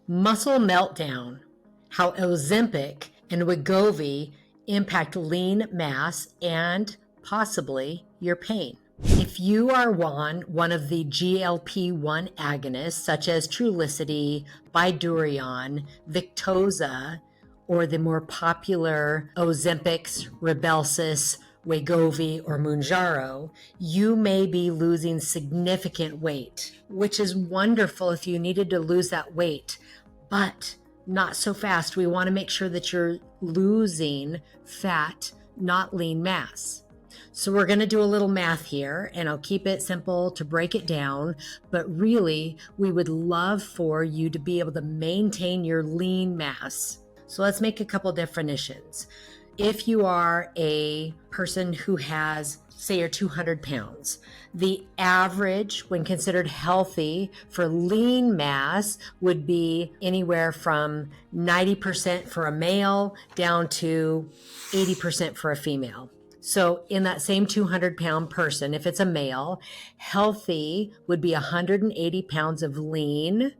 Muscle meltdown, how Ozempic and Wegovy impact lean mass and possibly your pain. If you are one of the GLP-1 agonists, such as Trulicity, Bydureon, Victoza, or the more popular Ozempics, Rybelsus, Wegovy, or Mounjaro, you may be losing significant weight, which is wonderful if you needed to lose that weight, but not so fast. We want to make sure that you're losing fat, not lean mass. So we're going to do a little math here, and I'll keep it simple to break it down, but really we would love for you to be able to maintain your lean mass. So let's make a couple definitions. If you are a person who has, say, you're 200 pounds, the average, when considered healthy for lean mass, would be anywhere from 90% for a male down to 80% for a female. So in that same 200-pound person, if it's a male, healthy would be 180 pounds of lean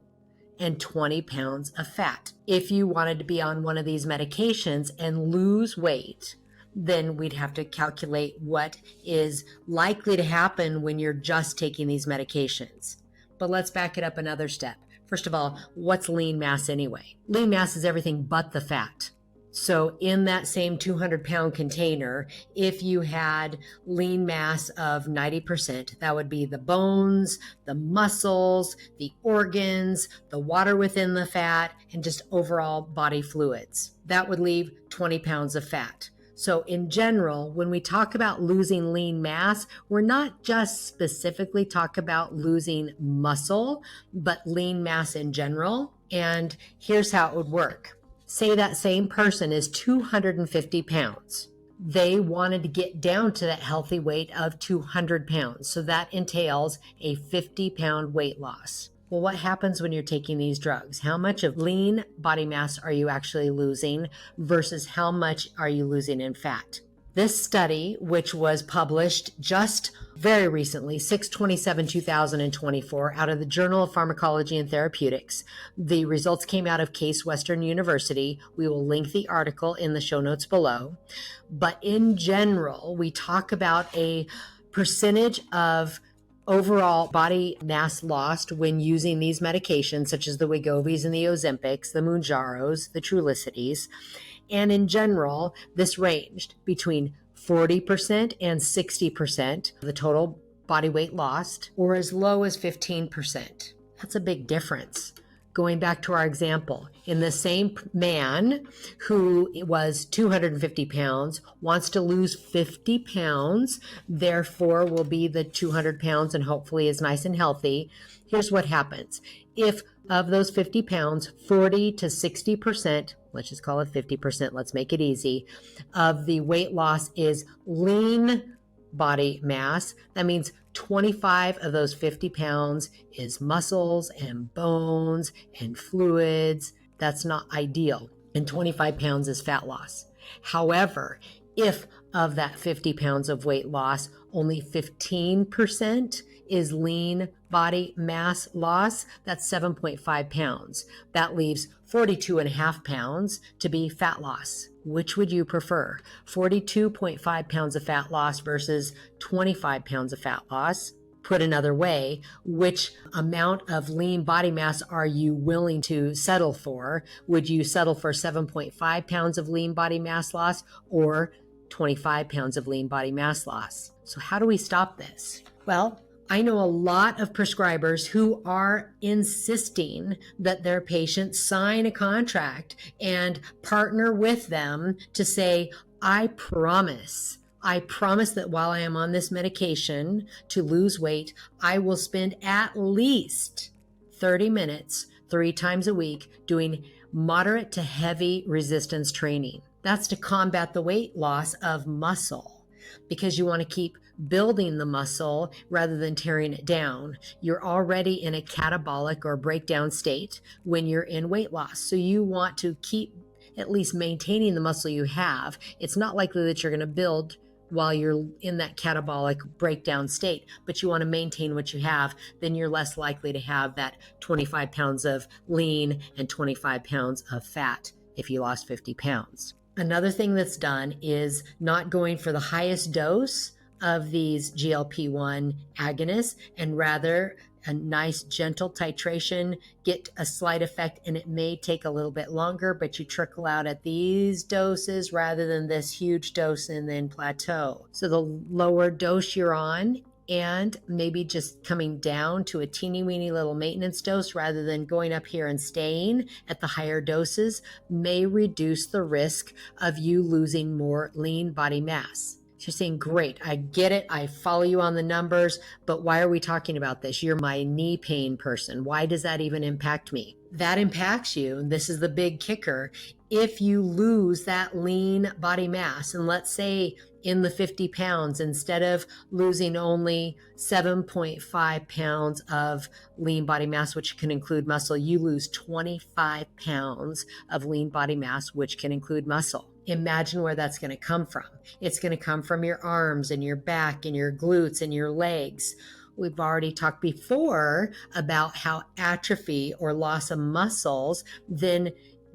and 20 pounds of fat. If you wanted to be on one of these medications and lose weight, then we'd have to calculate what is likely to happen when you're just taking these medications. But let's back it up another step. First of all, what's lean mass anyway? Lean mass is everything but the fat. So in that same 200-pound container, if you had lean mass of 90%, that would be the bones, the muscles, the organs, the water within the fat, and just overall body fluids. That would leave 20 pounds of fat. So in general, when we talk about losing lean mass, we're not just specifically talk about losing muscle, but lean mass in general. And here's how it would work. Say that same person is 250 pounds. They wanted to get down to that healthy weight of 200 pounds. So that entails a 50-pound weight loss. Well, what happens when you're taking these drugs? How much of lean body mass are you actually losing versus how much are you losing in fat? This study, which was published just very recently, 6/27/2024, out of the Journal of Pharmacology and Therapeutics, the results came out of Case Western University. We will link the article in the show notes below. But in general, we talk about a percentage of overall body mass lost when using these medications, such as the Wegovys and the Ozempics, the Mounjaros, the Trulicities. And in general, this ranged between 40% and 60% of the total body weight lost, or as low as 15%. That's a big difference. Going back to our example, in the same man who was 250 pounds, wants to lose 50 pounds, therefore will be the 200 pounds and hopefully is nice and healthy. Here's what happens. If of those 50 pounds, 40 to 60%, let's just call it 50%, let's make it easy, of the weight loss is lean body mass, that means 25 of those 50 pounds is muscles and bones and fluids. That's not ideal. And 25 pounds is fat loss. However, if of that 50 pounds of weight loss, only 15% is lean body mass loss, that's 7.5 pounds. That leaves 42.5 pounds to be fat loss. Which would you prefer? 42.5 pounds of fat loss versus 25 pounds of fat loss? Put another way, which amount of lean body mass are you willing to settle for? Would you settle for 7.5 pounds of lean body mass loss or 25 pounds of lean body mass loss? So how do we stop this? Well, I know a lot of prescribers who are insisting that their patients sign a contract and partner with them to say, I promise that while I am on this medication to lose weight, I will spend at least 30 minutes 3 times a week doing moderate to heavy resistance training. That's to combat the weight loss of muscle, because you want to keep building the muscle rather than tearing it down. You're already in a catabolic or breakdown state when you're in weight loss. So you want to keep at least maintaining the muscle you have. It's not likely that you're going to build while you're in that catabolic breakdown state, but you want to maintain what you have, then you're less likely to have that 25 pounds of lean and 25 pounds of fat if you lost 50 pounds. Another thing that's done is not going for the highest dose of these GLP-1 agonists, and rather a nice gentle titration, get a slight effect, and it may take a little bit longer, but you trickle out at these doses rather than this huge dose and then plateau. So the lower dose you're on, and maybe just coming down to a teeny weeny little maintenance dose rather than going up here and staying at the higher doses, may reduce the risk of you losing more lean body mass. So you're saying, great, I get it, I follow you on the numbers, but why are we talking about this? You're my knee pain person. Why does that even impact me? That impacts you, and this is the big kicker. If you lose that lean body mass, and let's say in the 50 pounds, instead of losing only 7.5 pounds of lean body mass, which can include muscle, you lose 25 pounds of lean body mass, which can include muscle. Imagine where that's going to come from. It's going to come from your arms and your back and your glutes and your legs. We've already talked before about how atrophy or loss of muscles then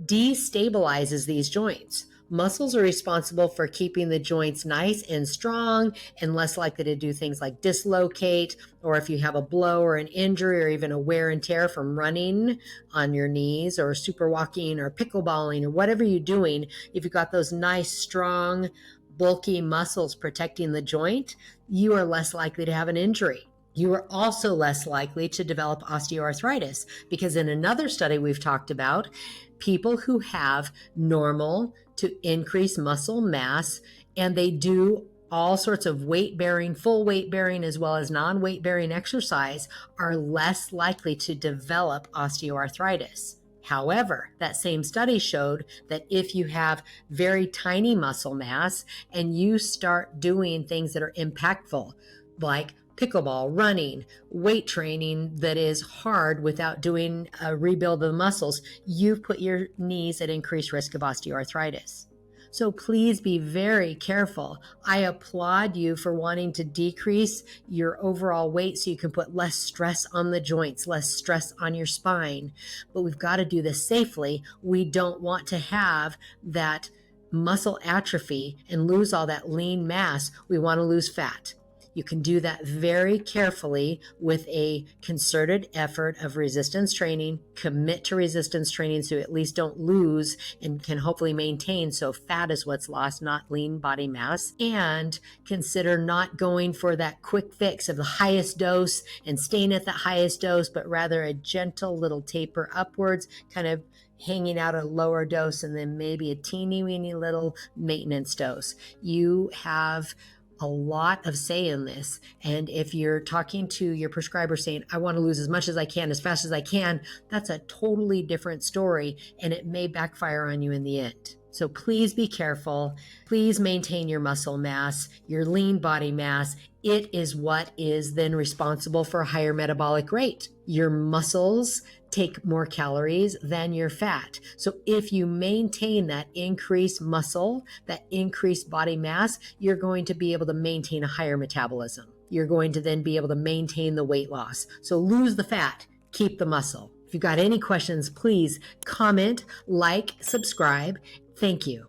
destabilizes these joints. Muscles are responsible for keeping the joints nice and strong and less likely to do things like dislocate, or if you have a blow or an injury or even a wear and tear from running on your knees or super walking or pickleballing or whatever you're doing, if you've got those nice, strong, bulky muscles protecting the joint, you are less likely to have an injury. You are also less likely to develop osteoarthritis, because in another study we've talked about, people who have normal to increased muscle mass, and they do all sorts of weight bearing, full weight bearing, as well as non-weight bearing exercise, are less likely to develop osteoarthritis. However, that same study showed that if you have very tiny muscle mass and you start doing things that are impactful, like pickleball, running, weight training that is hard without doing a rebuild of the muscles, you've put your knees at increased risk of osteoarthritis. So please be very careful. I applaud you for wanting to decrease your overall weight so you can put less stress on the joints, less stress on your spine. But we've got to do this safely. We don't want to have that muscle atrophy and lose all that lean mass. We want to lose fat. You can do that very carefully with a concerted effort of resistance training. Commit to resistance training so you at least don't lose and can hopefully maintain. So fat is what's lost, not lean body mass. And consider not going for that quick fix of the highest dose and staying at the highest dose, but rather a gentle little taper upwards, kind of hanging out a lower dose, and then maybe a teeny weeny little maintenance dose. You have a lot of say in this. And if you're talking to your prescriber saying, I want to lose as much as I can, as fast as I can, that's a totally different story, and it may backfire on you in the end. So please be careful. Please maintain your muscle mass, your lean body mass. It is what is then responsible for a higher metabolic rate. Your muscles take more calories than your fat. So if you maintain that increased muscle, that increased body mass, you're going to be able to maintain a higher metabolism. You're going to then be able to maintain the weight loss. So lose the fat, keep the muscle. If you've got any questions, please comment, like, subscribe. Thank you.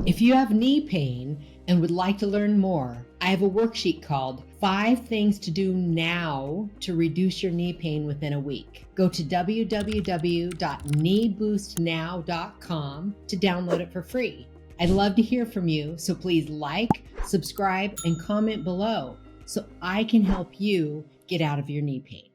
If you have knee pain and would like to learn more, I have a worksheet called 5 Things to Do Now to Reduce Your Knee Pain Within a Week. Go to www.kneeboostnow.com to download it for free. I'd love to hear from you, so please like, subscribe, and comment below so I can help you get out of your knee pain.